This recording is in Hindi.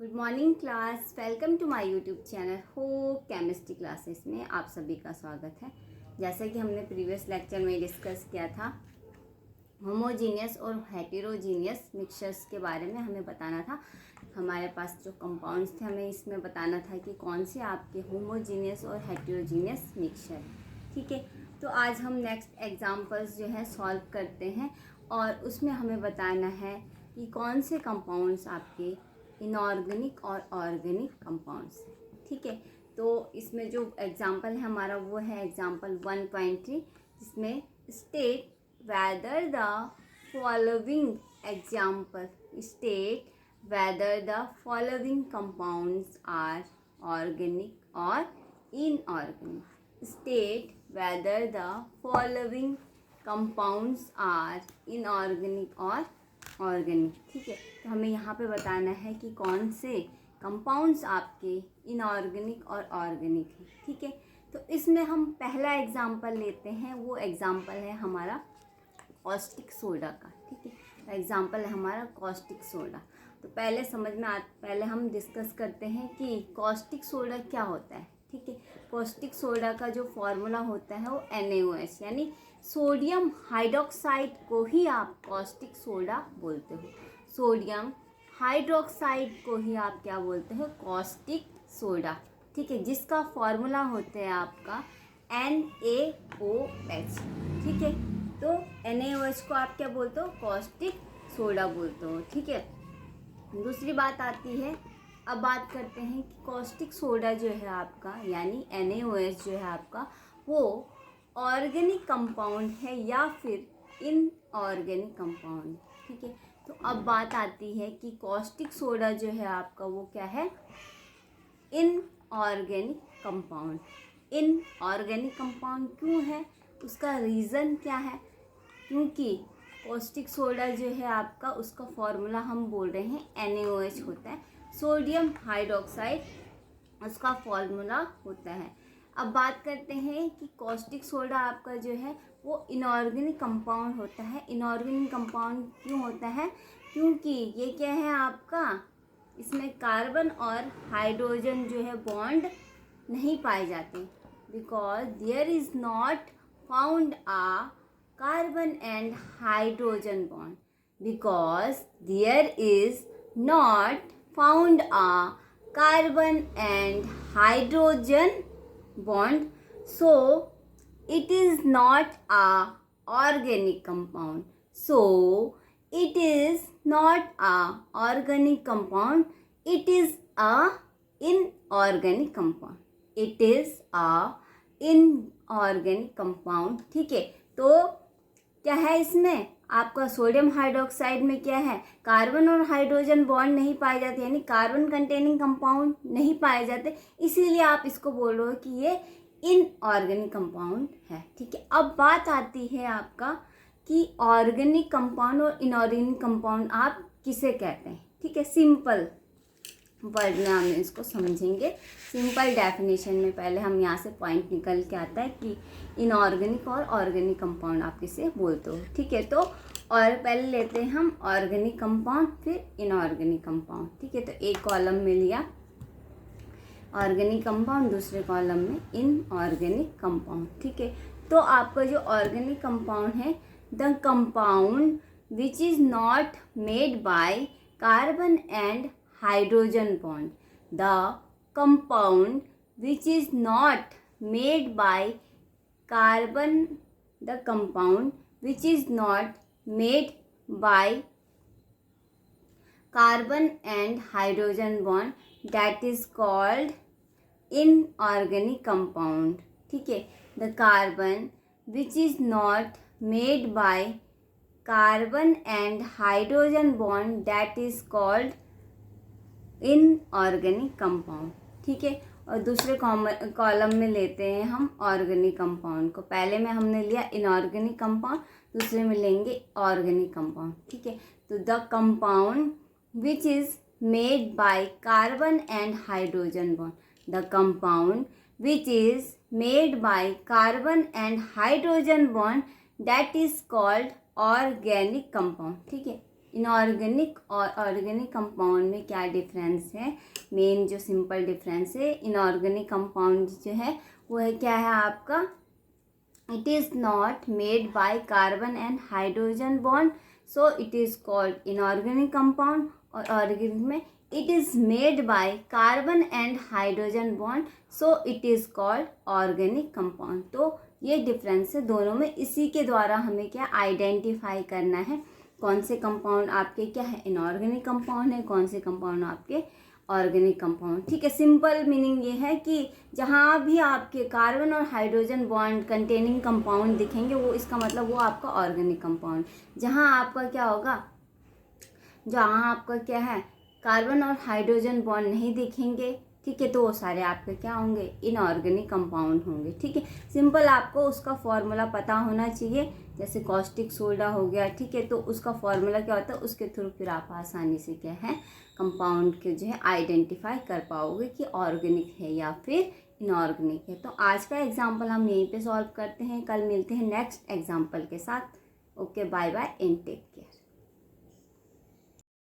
Good morning class, welcome to my YouTube channel hope chemistry classes में आप सभी का स्वागत है। जैसे कि हमने प्रीवियस लेक्चर में डिस्कस किया था, होमोजीनियस और हेटेरोजीनियस मिक्सचर्स के बारे में हमें बताना था। हमारे पास जो कंपाउंड्स थे हमें इसमें बताना था कि कौन से आपके होमोजीनियस और हेटेरोजीनियस मिक्सचर। ठीक है, तो आज हम नेक्स्ट एग्जांपल्स जो है सॉल्व करते हैं और उसमें हमें बताना है कि कौन से कंपाउंड्स आपके इनऑर्गेनिक और ऑर्गेनिक कंपाउंड्स हैं। ठीक है, तो इसमें जो एग्जांपल है हमारा वो है एग्जांपल 1.3, जिसमें state whether the following example state whether the following compounds are organic or inorganic. State whether the following compounds are inorganic or organic. ठीक है, तो हमें यहाँ पे बताना है कि कौन से कंपाउंड्स आपके इनऑर्गेनिक और ऑर्गेनिक हैं। ठीक है, तो इसमें हम पहला एग्जांपल लेते हैं, वो एग्जांपल है हमारा कॉस्टिक सोडा का। ठीक है, तो एग्जांपल है हमारा कॉस्टिक सोडा। तो पहले हम डिस्कस करते हैं कि कॉस्टिक सोडा क्या होता है। ठीक है, कॉस्टिक सोडा का जो फॉर्मूला होता है वो NaOH यानी सोडियम हाइड्रोक्साइड को ही आप कॉस्टिक सोडा बोलते हो। सोडियम हाइड्रोक्साइड को ही आप क्या बोलते हो? Caustic soda. ठीक है, जिसका फॉर्मूला होता है आपका NaOH। ठीक है, तो NaOH को आप क्या बोलते हो? कॉस्टिक सोडा बोलते हो। ठीक है, दूसरी बात आती है, अब बात करते हैं कि कॉस्टिक सोडा जो है आपका यानी NaOH जो है आपका वो ऑर्गेनिक कंपाउंड है या फिर इनऑर्गेनिक कंपाउंड। ठीक है, तो अब बात आती है कि कॉस्टिक सोडा जो है आपका वो क्या है? Inorganic compound. इनऑर्गेनिक कंपाउंड क्यों है? उसका रीज़न क्या है? क्योंकि कॉस्टिक सोडा जो है आपका उसका फॉर्मूला हम बोल रहे हैं NaOH होता है, सोडियम हाइड्रोक्साइड उसका फॉर्मूला होता है। अब बात करते हैं कि कॉस्टिक सोडा आपका जो है वो इनऑर्गेनिक कंपाउंड होता है। इनऑर्गेनिक कंपाउंड क्यों होता है? क्योंकि ये क्या है आपका, इसमें कार्बन और हाइड्रोजन जो है बॉन्ड नहीं पाए जाते, because there is not found a carbon and hydrogen bond, because there is not found a carbon and hydrogen bond, so it is not a organic compound. So it is not a organic compound, it is a inorganic compound. It is a inorganic compound. ठीक है, तो क्या है इसमें आपका सोडियम हाइड्रोक्साइड में क्या है? कार्बन और हाइड्रोजन बॉन्ड नहीं पाए जाते, यानी कार्बन कंटेनिंग कंपाउंड नहीं पाए जाते, इसीलिए आप इसको बोल रहे हो कि ये इनऑर्गेनिक कंपाउंड है। ठीक है, अब बात आती है आपका कि ऑर्गेनिक कंपाउंड और इनऑर्गेनिक कंपाउंड आप किसे कहते हैं। ठीक है, सिंपल वर्ड में हम इसको समझेंगे। सिंपल डेफिनेशन में पहले हम यहाँ से पॉइंट निकल के आता है कि इनऑर्गेनिक और ऑर्गेनिक कंपाउंड आप किसे बोलते हो। ठीक है, तो और पहले लेते हैं हम ऑर्गेनिक कंपाउंड फिर इनऑर्गेनिक कंपाउंड। ठीक है, तो एक कॉलम में लिया ऑर्गेनिक कंपाउंड, दूसरे कॉलम में इनऑर्गेनिक कंपाउंड। ठीक है, तो आपका जो ऑर्गेनिक कंपाउंड है, the compound which is not made by carbon and hydrogen bond. The compound which is not made by carbon, the compound which is not made by carbon and hydrogen bond, that is called inorganic compound. ठीक है, the carbon which is not made by carbon and hydrogen bond, that is called inorganic compound. ठीक है, और दूसरे कॉलम में लेते हैं हम ऑर्गेनिक कंपाउंड को। पहले में हमने लिया इनऑर्गेनिक कंपाउंड, दूसरे में लेंगे ऑर्गेनिक कंपाउंड। ठीक है, तो the compound which is made by carbon and hydrogen bond, the compound which is made by carbon and hydrogen bond, that is called organic compound. ठीक है, इनऑर्गेनिक और ऑर्गेनिक कंपाउंड में क्या डिफरेंस है। मेन जो सिंपल डिफरेंस है, इनऑर्गेनिक कंपाउंड जो है वो है क्या है आपका, it is not made by carbon and hydrogen bond, so it is called inorganic compound। और ऑर्गेनिक में it is made by carbon and hydrogen bond, so it is called organic compound। तो ये डिफरेंस है दोनों में, इसी के द्वारा हमें क्या आइडेंटिफाई करना है कौन से कंपाउंड आपके क्या है इनऑर्गेनिक कंपाउंड है, कौन से कंपाउंड आपके ऑर्गेनिक कंपाउंड। ठीक है, सिंपल मीनिंग ये है कि जहाँ भी आपके कार्बन और हाइड्रोजन बॉन्ड कंटेनिंग कंपाउंड दिखेंगे वो इसका मतलब वो आपका ऑर्गेनिक कंपाउंड। जहाँ आपका क्या होगा, जहाँ आपका क्या है कार्बन और हाइड्रोजन बॉन्ड नहीं दिखेंगे, ठीक है, तो वो सारे आपके क्या होंगे, इनऑर्गेनिक कंपाउंड होंगे। ठीक है, सिंपल आपको उसका फॉर्मूला पता होना चाहिए, जैसे कॉस्टिक सोडा हो गया, ठीक है, तो उसका फॉर्मूला क्या होता है, उसके थ्रू फिर आप आसानी से क्या है कंपाउंड के जो है आइडेंटिफाई कर पाओगे कि ऑर्गेनिक है या फिर इनऑर्गेनिक है। तो आज का एग्जाम्पल हम यहीं पे सॉल्व करते हैं, कल मिलते हैं नेक्स्ट एग्जाम्पल के साथ। Okay, bye bye and take care.